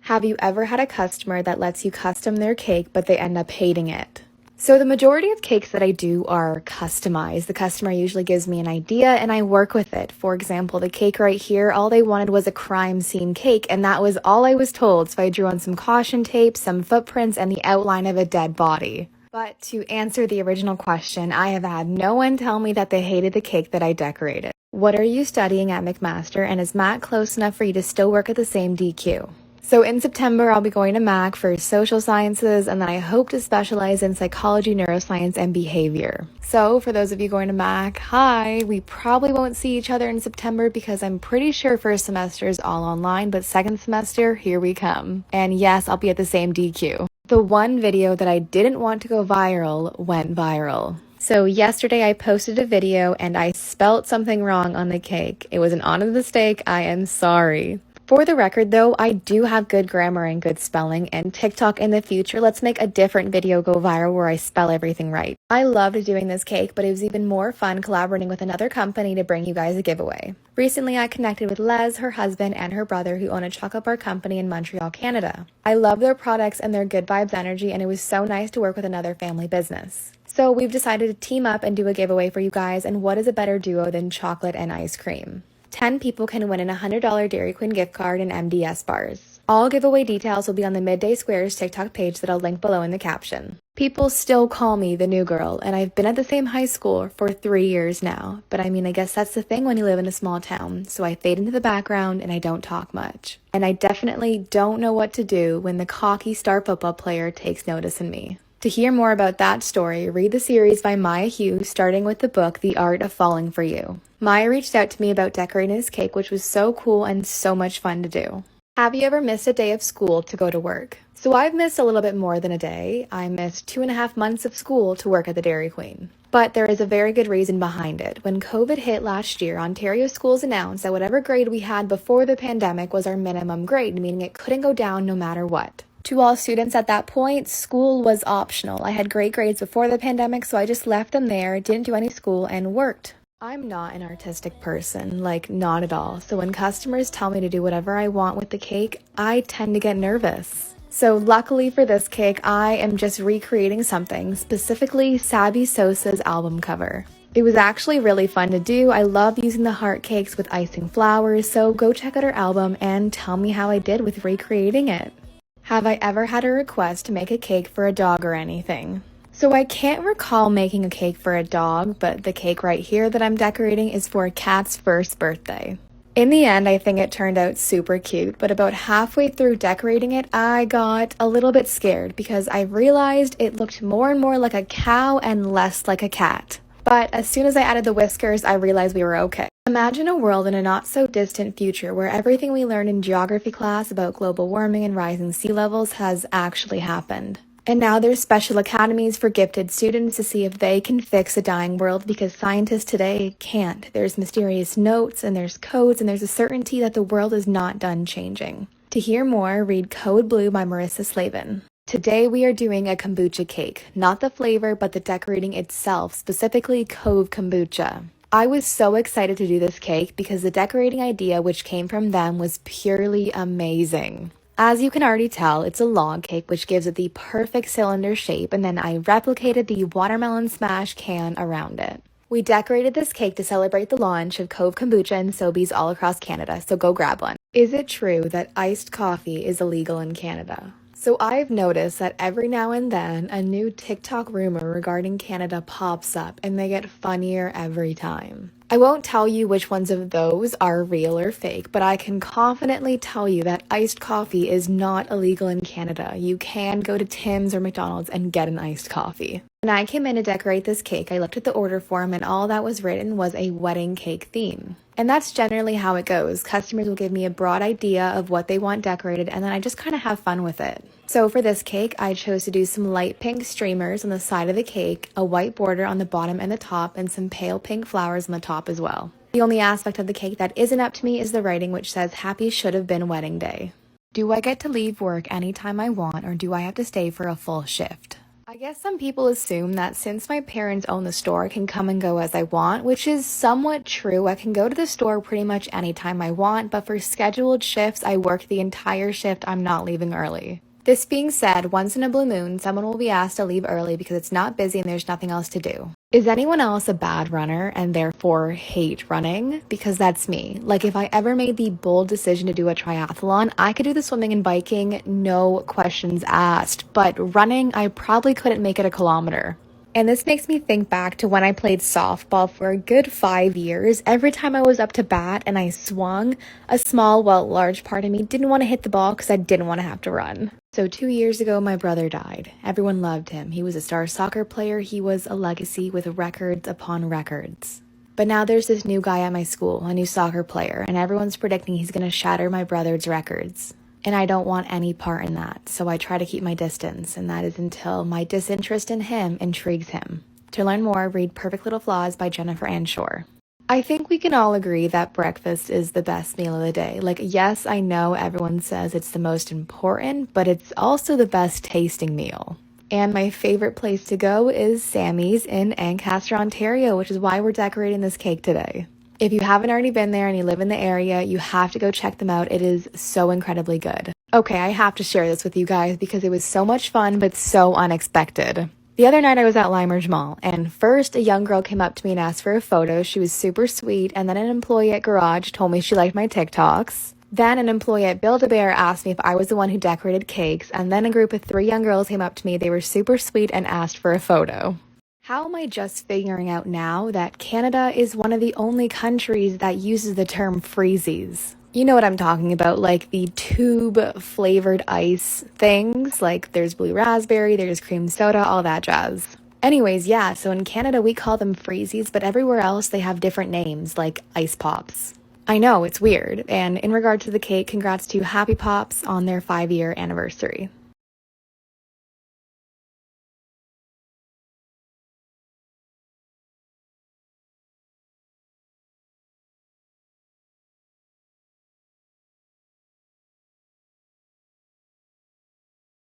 Have you ever had a customer that lets you custom their cake, but they end up hating it? So the majority of cakes that I do are customized. The customer usually gives me an idea and I work with it. For example, the cake right here, all they wanted was a crime scene cake, and that was all I was told. So I drew on some caution tape, some footprints, and the outline of a dead body. But to answer the original question, I have had no one tell me that they hated the cake that I decorated. What are you studying at McMaster, and is Matt close enough for you to still work at the same DQ? So in September, I'll be going to Mac for social sciences, and then I hope to specialize in psychology, neuroscience, and behavior. So for those of you going to Mac, hi! We probably won't see each other in September because I'm pretty sure first semester is all online, but second semester, here we come. And yes, I'll be at the same DQ. The one video that I didn't want to go viral went viral. So yesterday I posted a video and I spelt something wrong on the cake. It was an honest mistake. I am sorry. For the record though, I do have good grammar and good spelling, and TikTok in the future, let's make a different video go viral where I spell everything right. I loved doing this cake, but it was even more fun collaborating with another company to bring you guys a giveaway. Recently, I connected with Les, her husband, and her brother who own a chocolate bar company in Montreal, Canada. I love their products and their good vibes energy, and it was so nice to work with another family business. So we've decided to team up and do a giveaway for you guys, and what is a better duo than chocolate and ice cream? 10 people can win a $100 DairyQueen gift card and MDS bars. All giveaway details will be on the Midday Squares TikTok page that I'll link below in the caption. People still call me the new girl, and I've been at the same high school for 3 years now. But I mean, I guess that's the thing when you live in a small town, so I fade into the background and I don't talk much. And I definitely don't know what to do when the cocky star football player takes notice in me. To hear more about that story, read the series by Maya Hughes, starting with the book The Art of Falling for You. Maya reached out to me about decorating this cake, which was so cool and so much fun to do. Have you ever missed a day of school to go to work? So I've missed a little bit more than a day. I missed 2.5 months of school to work at the DairyQueen. But there is a very good reason behind it. When COVID hit last year, Ontario schools announced that whatever grade we had before the pandemic was our minimum grade, meaning it couldn't go down no matter what. To all students at that point, school was optional. I had great grades before the pandemic, so I just left them there, didn't do any school, and worked. I'm not an artistic person, like not at all. So when customers tell me to do whatever I want with the cake, I tend to get nervous. So luckily for this cake, I am just recreating something, specifically Sabi Sosa's album cover. It was actually really fun to do. I love using the heart cakes with icing flowers, so go check out her album and tell me how I did with recreating it. Have I ever had a request to make a cake for a dog or anything? So I can't recall making a cake for a dog, but the cake right here that I'm decorating is for a cat's first birthday. In the end, I think it turned out super cute, but about halfway through decorating it, I got a little bit scared because I realized it looked more and more like a cow and less like a cat. But as soon as I added the whiskers, I realized we were okay. Imagine a world in a not-so-distant future where everything we learned in geography class about global warming and rising sea levels has actually happened. And now there's special academies for gifted students to see if they can fix a dying world because scientists today can't. There's mysterious notes and there's codes and there's a certainty that the world is not done changing. To hear more, read Code Blue by Marissa Slavin. Today we are doing a kombucha cake, not the flavor but the decorating itself, specifically Cove Kombucha. I was so excited to do this cake because the decorating idea which came from them was purely amazing. As you can already tell, it's a log cake which gives it the perfect cylinder shape, and then I replicated the watermelon smash can around it. We decorated this cake to celebrate the launch of Cove Kombucha and Sobeys all across Canada, so go grab one. Is it true that iced coffee is illegal in Canada? So I've noticed that every now and then a new TikTok rumor regarding Canada pops up and they get funnier every time. I won't tell you which ones of those are real or fake, but I can confidently tell you that iced coffee is not illegal in Canada. You can go to Tim's or McDonald's and get an iced coffee. When I came in to decorate this cake, I looked at the order form and all that was written was a wedding cake theme. And that's generally how it goes. Customers will give me a broad idea of what they want decorated and then I just kind of have fun with it. So for this cake, I chose to do some light pink streamers on the side of the cake, a white border on the bottom and the top, and some pale pink flowers on the top as well. The only aspect of the cake that isn't up to me is the writing which says happy should have been wedding day. Do I get to leave work anytime I want or do I have to stay for a full shift? I guess some people assume that since my parents own the store, I can come and go as I want, which is somewhat true. I can go to the store pretty much anytime I want, but for scheduled shifts, I work the entire shift. I'm not leaving early. This being said, once in a blue moon, someone will be asked to leave early because it's not busy and there's nothing else to do. Is anyone else a bad runner and therefore hate running? Because that's me. Like, if I ever made the bold decision to do a triathlon, I could do the swimming and biking, no questions asked. But running, I probably couldn't make it a kilometer. And this makes me think back to when I played softball for a good 5 years. Every time I was up to bat and I swung, a small, well, large part of me didn't want to hit the ball because I didn't want to have to run. So 2 years ago, my brother died. Everyone loved him. He was a star soccer player. He was a legacy with records upon records. But now there's this new guy at my school, a new soccer player, and everyone's predicting he's going to shatter my brother's records. And I don't want any part in that, so I try to keep my distance, and that is until my disinterest in him intrigues him. To learn more, read Perfect Little Flaws by Jennifer Ann Shore. I think we can all agree that breakfast is the best meal of the day. Like, yes, I know everyone says it's the most important, but it's also the best tasting meal. And my favorite place to go is Sammy's in Ancaster, Ontario, which is why we're decorating this cake today. If you haven't already been there and you live in the area, you have to go check them out. It is so incredibly good. Okay, I have to share this with you guys because it was so much fun, but so unexpected. The other night I was at Limerge Mall, and first a young girl came up to me and asked for a photo. She was super sweet, and then an employee at Garage told me she liked my TikToks. Then an employee at Build-A-Bear asked me if I was the one who decorated cakes, and then a group of 3 young girls came up to me. They were super sweet and asked for a photo. How am I just figuring out now that Canada is one of the only countries that uses the term freezies? You know what I'm talking about, like the tube flavored ice things, like there's blue raspberry, there's cream soda, all that jazz. Anyways, yeah, so in Canada we call them freezies, but everywhere else they have different names, like ice pops. I know, it's weird, and in regard to the cake, congrats to Happy Pops on their 5-year anniversary.